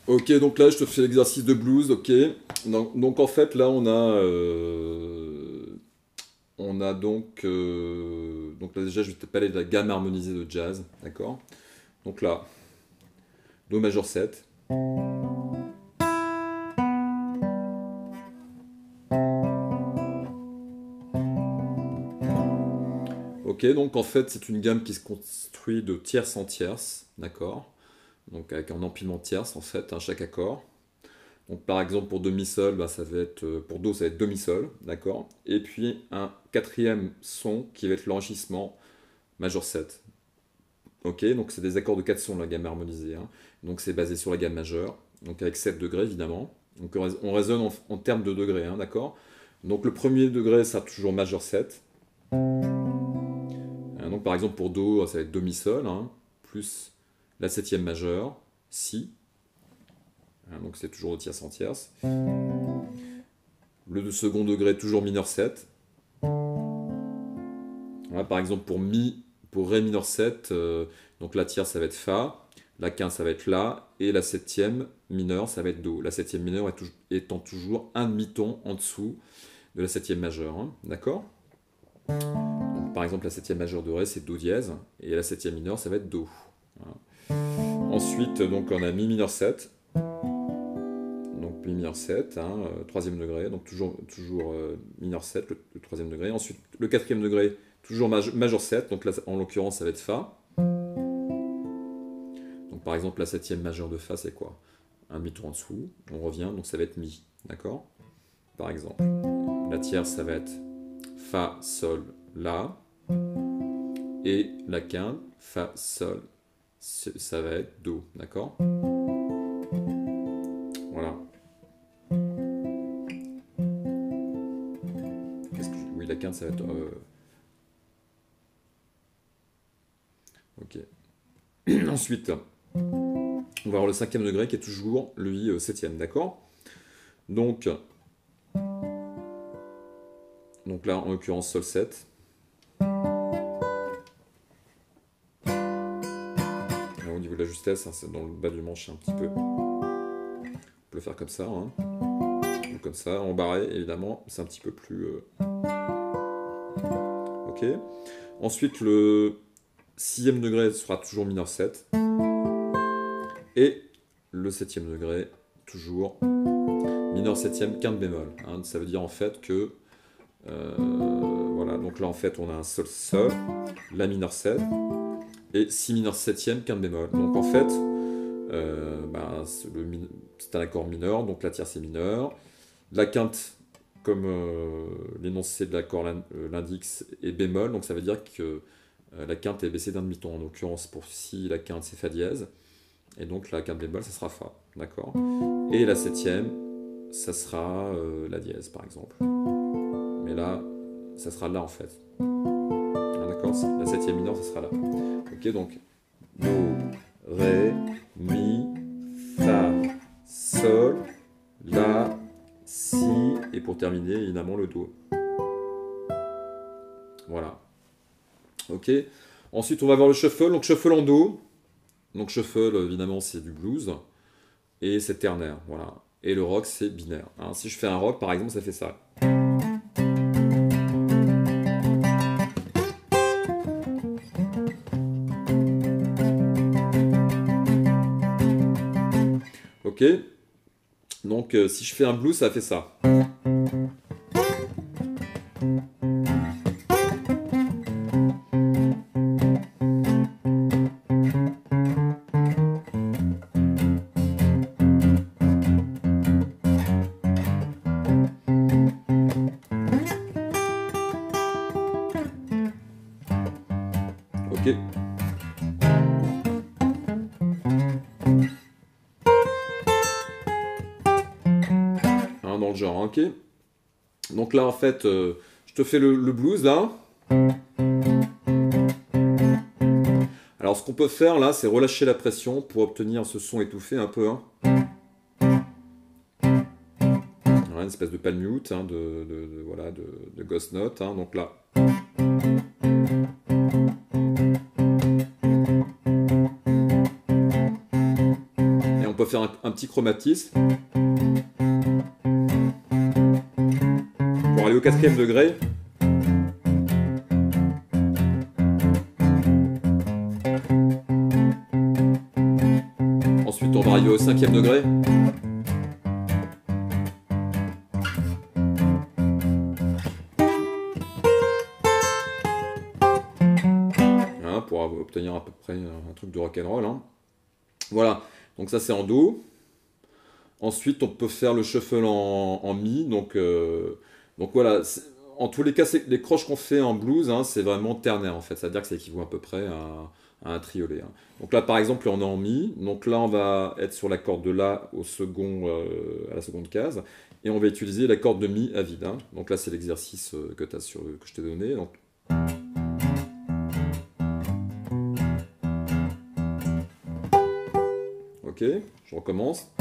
Ok, donc là je te fais l'exercice de blues, ok. Donc, en fait là on a donc là déjà je vais te parler de la gamme harmonisée de jazz, d'accord. Donc là, Do majeur 7, ok. Donc en fait c'est une gamme qui se construit de tierce en tierce, d'accord. Donc avec un empilement de tierces en fait, hein, chaque accord. Donc par exemple pour demi-sol, bah, ça va être pour Do ça va être demi-sol, d'accord. Et puis un quatrième son qui va être l'enrichissement majeur 7. Ok, donc c'est des accords de 4 sons la gamme harmonisée, hein. Donc c'est basé sur la gamme majeure, donc avec 7 degrés évidemment. Donc on raisonne en termes de degrés, hein, d'accord. Donc le premier degré sera toujours majeur 7. Donc par exemple pour Do ça va être Do mi-sol, hein, plus la septième majeure, Si. Donc c'est toujours de tierce en tierce. Le second degré toujours mineur 7. Voilà, par exemple pour Ré mineur 7, donc la tierce ça va être Fa, la quinte ça va être La, et la septième mineure ça va être Do. La septième mineure étant toujours un demi-ton en dessous de la septième majeure, hein, d'accord. Donc par exemple la septième majeure de Ré c'est Do dièse, et la septième mineure ça va être Do. Voilà. Ensuite donc on a Mi mineur 7. Donc Mi mineur 7, hein, troisième degré, donc toujours mineur 7, le troisième degré. Ensuite le quatrième degré, toujours majeur 7, donc là en l'occurrence ça va être Fa. Donc par exemple la septième majeure de Fa c'est quoi? Un demi-ton en dessous, on revient, donc ça va être Mi, d'accord. Par exemple, la tierce ça va être Fa, Sol, La, et la quinte, Fa, Sol, ça va être Do, d'accord. Voilà. Oui, la quinte ça va être... Ok. Ensuite, on va avoir le cinquième degré qui est toujours, lui, septième, d'accord. Donc là, en l'occurrence, Sol 7. Au niveau de la justesse, hein, c'est dans le bas du manche un petit peu. On peut le faire comme ça, hein. Ou comme ça, en barré, évidemment, c'est un petit peu plus... Ok. Ensuite, le sixième degré sera toujours mineur 7. Et le septième degré, toujours mineur septième, quinte bémol, hein. Ça veut dire en fait que... voilà, donc là en fait on a un Sol Sol, La mineur 7, et Si mineur septième, quinte bémol. Donc en fait, c'est un accord mineur, donc la tierce est mineure. La quinte, comme l'énoncé de l'accord l'indique, est bémol, donc ça veut dire que la quinte est baissée d'un demi-ton. En l'occurrence, pour Si, la quinte c'est Fa dièse, et donc la quinte bémol ça sera Fa, d'accord. Et la septième, ça sera La dièse par exemple. Mais là, ça sera là en fait. Ah, d'accord, la septième mineure, ça sera là. Ok, donc Do, Ré, Mi, Fa, Sol, La, Si, et pour terminer, évidemment, le Do. Voilà. Ok. Ensuite, on va voir le shuffle. Donc, shuffle en Do. Donc, shuffle, évidemment, c'est du blues. Et c'est ternaire. Voilà. Et le rock, c'est binaire, hein. Si je fais un rock, par exemple, ça fait ça. Ok. Donc, si je fais un blues, ça fait ça. Ok. Hein, dans le genre, ok. Donc là, en fait, je te fais le blues, là. Alors, ce qu'on peut faire, là, c'est relâcher la pression pour obtenir ce son étouffé un peu, hein. Voilà, une espèce de palm mute, hein, voilà, de ghost note, hein. Donc là... faire un petit chromatisme pour aller au 4e degré. Ensuite, on va arriver au 5e degré. Voilà, pour obtenir à peu près un truc de rock'n'roll. Hein. Voilà, donc ça c'est en Do. Ensuite, on peut faire le shuffle en Mi. Donc voilà, en tous les cas, les croches qu'on fait en blues, hein, c'est vraiment ternaire en fait. C'est-à-dire que ça équivaut à peu près à un triolet. Hein. Donc là, par exemple, on est en Mi. Donc là, on va être sur la corde de La au second, à la seconde case. Et on va utiliser la corde de Mi à vide. Hein. Donc là, c'est l'exercice que je t'ai donné. Donc... Ok, je recommence.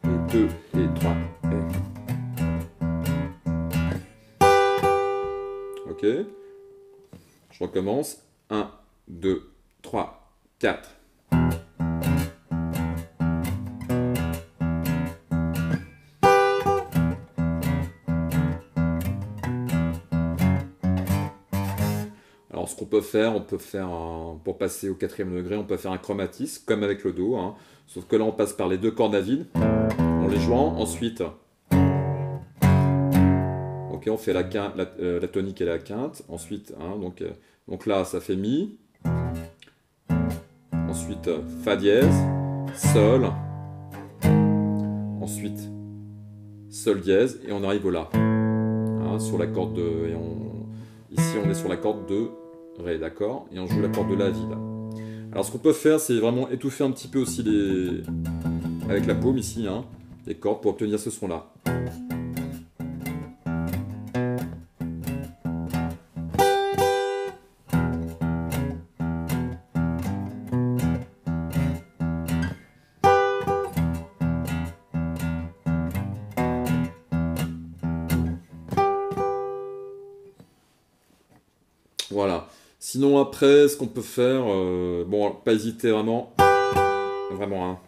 Et 2 et 3. Ok, je recommence. 1, 2, 3, 4. Alors ce qu'on peut faire, pour passer au 4e degré, on peut faire un chromatisme, comme avec le Do, hein. Sauf que là on passe par les 2 cordes à vide, en les jouant, ensuite, ok, on fait la tonique et la quinte, ensuite, hein, donc là ça fait Mi, ensuite Fa dièse, Sol, ensuite Sol dièse, et on arrive au La, hein, sur la corde de... Ici on est sur la corde de Ré, d'accord? Et on joue la corde de La vide. Alors ce qu'on peut faire, c'est vraiment étouffer un petit peu aussi avec la paume ici, hein, les cordes pour obtenir ce son-là. Voilà. Sinon après, ce qu'on peut faire, bon, pas hésiter vraiment, hein.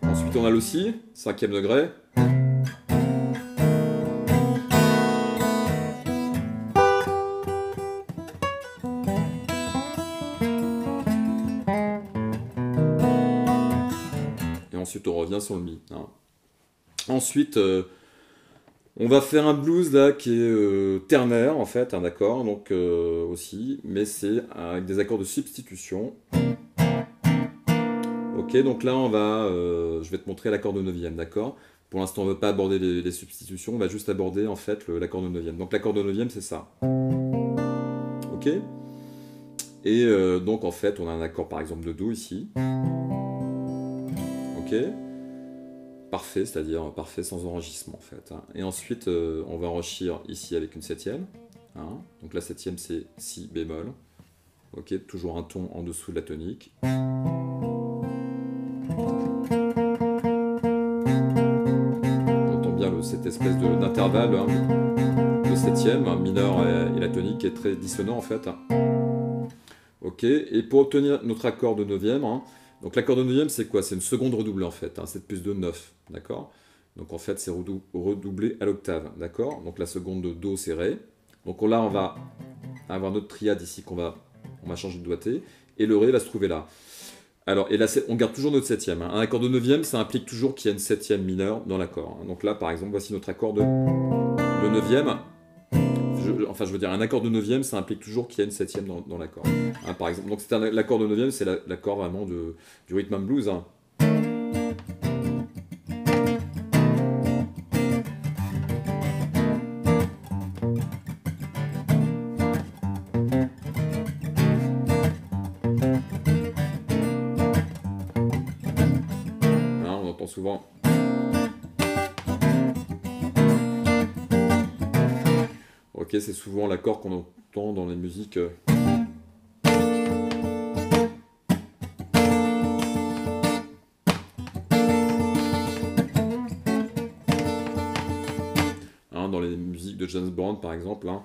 Ensuite on a le Si, 5e degré. Ensuite, on revient sur le Mi. Hein. Ensuite, on va faire un blues là qui est ternaire en fait, un accord, donc aussi, mais c'est avec des accords de substitution. Ok, donc là, je vais te montrer l'accord de 9e, d'accord? Pour l'instant, on ne veut pas aborder les substitutions, on va juste aborder en fait l'accord de 9e. Donc l'accord de 9e, c'est ça. Ok? Et donc en fait, on a un accord par exemple de Do ici. Ok, parfait, c'est-à-dire parfait sans enrichissement en fait. Hein. Et ensuite, on va enrichir ici avec une 7e. Hein. Donc la 7e c'est Si bémol. Ok, toujours un ton en dessous de la tonique. On entend bien cette espèce d'intervalle hein, de 7e, hein, mineur et la tonique qui est très dissonant en fait. Ok, et pour obtenir notre accord de 9e, hein, donc l'accord de 9e, c'est quoi? C'est une seconde redoublée en fait, hein, 7 plus 2, 9, d'accord? Donc en fait, c'est redoublé à l'octave, d'accord? Donc la seconde de Do, c'est Ré. Donc là, on va avoir notre triade ici on va changer de doigté, et le Ré va se trouver là. Alors, et là, on garde toujours notre 7e. Hein. Un accord de 9e, ça implique toujours qu'il y a une 7e mineure dans l'accord. Hein. Donc là, par exemple, voici notre accord de 9e. Enfin, je veux dire, un accord de 9e, ça implique toujours qu'il y a une 7e dans l'accord. Hein, par exemple, donc l'accord de 9e, c'est l'accord vraiment du rhythm and blues. Hein. Hein, on entend souvent. Ok, c'est souvent l'accord qu'on entend dans les musiques. Hein, dans les musiques de James Bond, par exemple. Hein.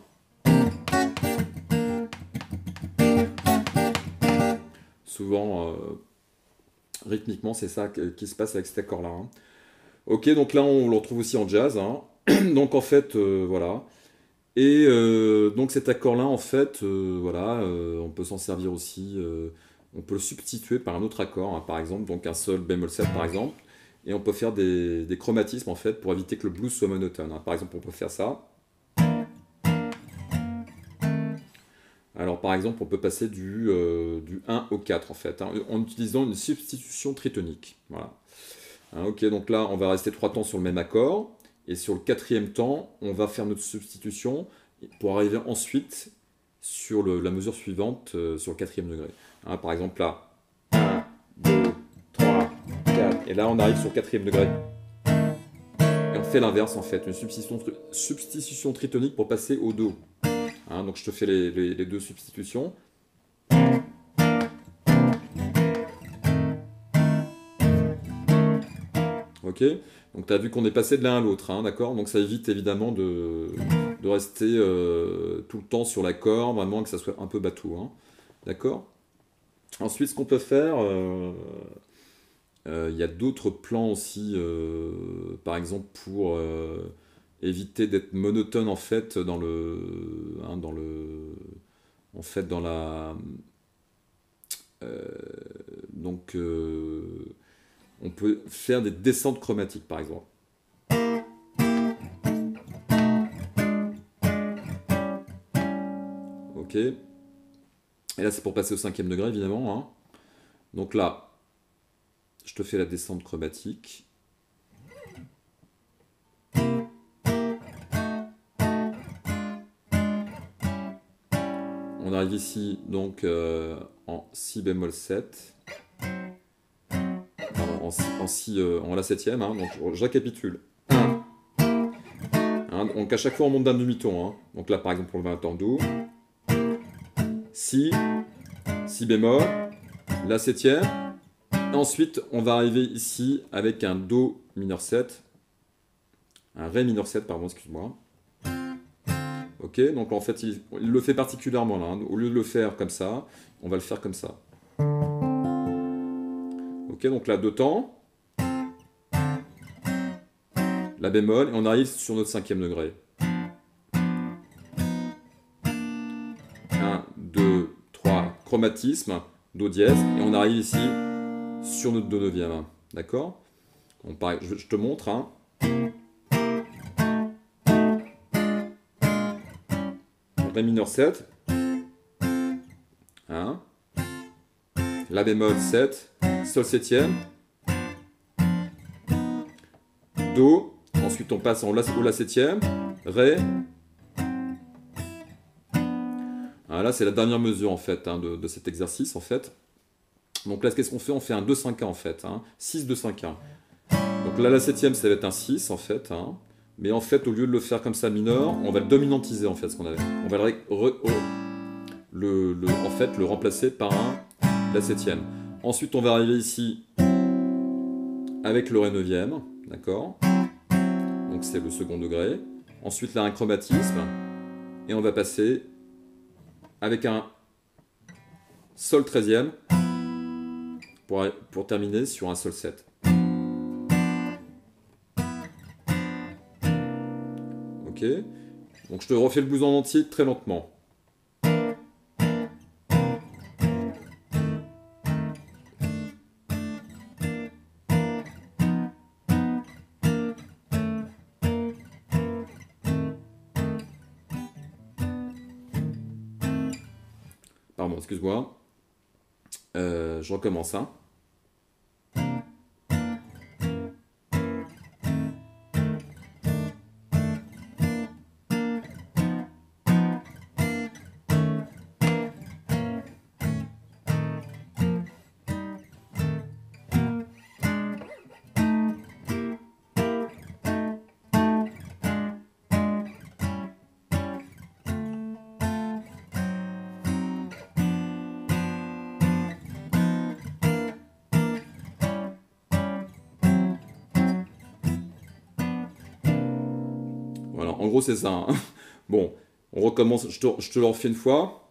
Souvent, rythmiquement, c'est ça qui se passe avec cet accord-là. Hein. Ok, donc là, on le retrouve aussi en jazz. Hein. Donc en fait, voilà. Et donc cet accord-là, en fait, voilà, on peut s'en servir aussi. On peut le substituer par un autre accord, hein, par exemple, donc un sol bémol 7 par exemple. Et on peut faire des chromatismes en fait pour éviter que le blues soit monotone. Hein. Par exemple, on peut faire ça. Alors par exemple, on peut passer du 1 au 4 en fait, hein, en utilisant une substitution tritonique. Voilà. Hein, ok, donc là, on va rester 3 temps sur le même accord. Et sur le 4e temps, on va faire notre substitution pour arriver ensuite sur la mesure suivante sur le 4e degré. Hein, par exemple là, 1, 2, 3, 4. Et là, on arrive sur le 4e degré. Et on fait l'inverse en fait, une substitution tritonique pour passer au Do. Hein, donc je te fais les deux substitutions. Ok, donc tu as vu qu'on est passé de l'un à l'autre, hein, d'accord? Donc ça évite évidemment de rester tout le temps sur l'accord, vraiment que ça soit un peu bateau, hein, d'accord? Ensuite, ce qu'on peut faire, il y a d'autres plans aussi, par exemple pour éviter d'être monotone en fait hein, en fait dans la, euh, donc on peut faire des descentes chromatiques par exemple. Ok. Et là c'est pour passer au 5e degré évidemment. Hein. Donc là, je te fais la descente chromatique. On arrive ici donc en Si bémol 7. Pardon, en La 7e. Hein, donc je récapitule. 1. Hein, donc à chaque fois on monte d'un demi-ton. Hein. Donc là par exemple on va un temps Do. Si. Si bémol. La 7e. Ensuite on va arriver ici avec un Do mineur 7. Un Ré mineur 7, pardon, excuse-moi. Ok, donc en fait, il le fait particulièrement là. Hein. Au lieu de le faire comme ça, on va le faire comme ça. Ok, donc là, 2 temps. La bémol, et on arrive sur notre 5e degré. 1, 2, 3, chromatisme, Do dièse, et on arrive ici sur notre Do 9e. Hein. D'accord? Pareil, je te montre. Hein. Ré mineur 7, hein. La bémol 7, Sol 7e, Do, ensuite on passe au La 7e, Ré. Ah, là c'est la dernière mesure en fait hein, de cet exercice en fait. Donc là qu'est-ce qu'on fait? On fait un 2-5-1 en fait, hein. 6-2-5-1. Donc là la 7e ça va être un 6 en fait, hein. Mais en fait, au lieu de le faire comme ça mineur, on va le dominantiser en fait, ce qu'on avait. On va en fait, le remplacer par La 7e. Ensuite, on va arriver ici avec le Ré 9e, d'accord? Donc c'est le second degré. Ensuite, là, un chromatisme. Et on va passer avec un Sol 13e pour terminer sur un Sol 7. Ok, donc je te refais le blues en entier très lentement. Pardon, excuse-moi. Je recommence. Hein. Voilà, en gros, c'est ça. Hein. Bon, on recommence. Je te le refais une fois.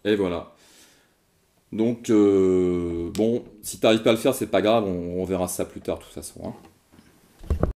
Et voilà. Donc, bon, si t'arrives pas à le faire, c'est pas grave, on verra ça plus tard, de toute façon. Hein.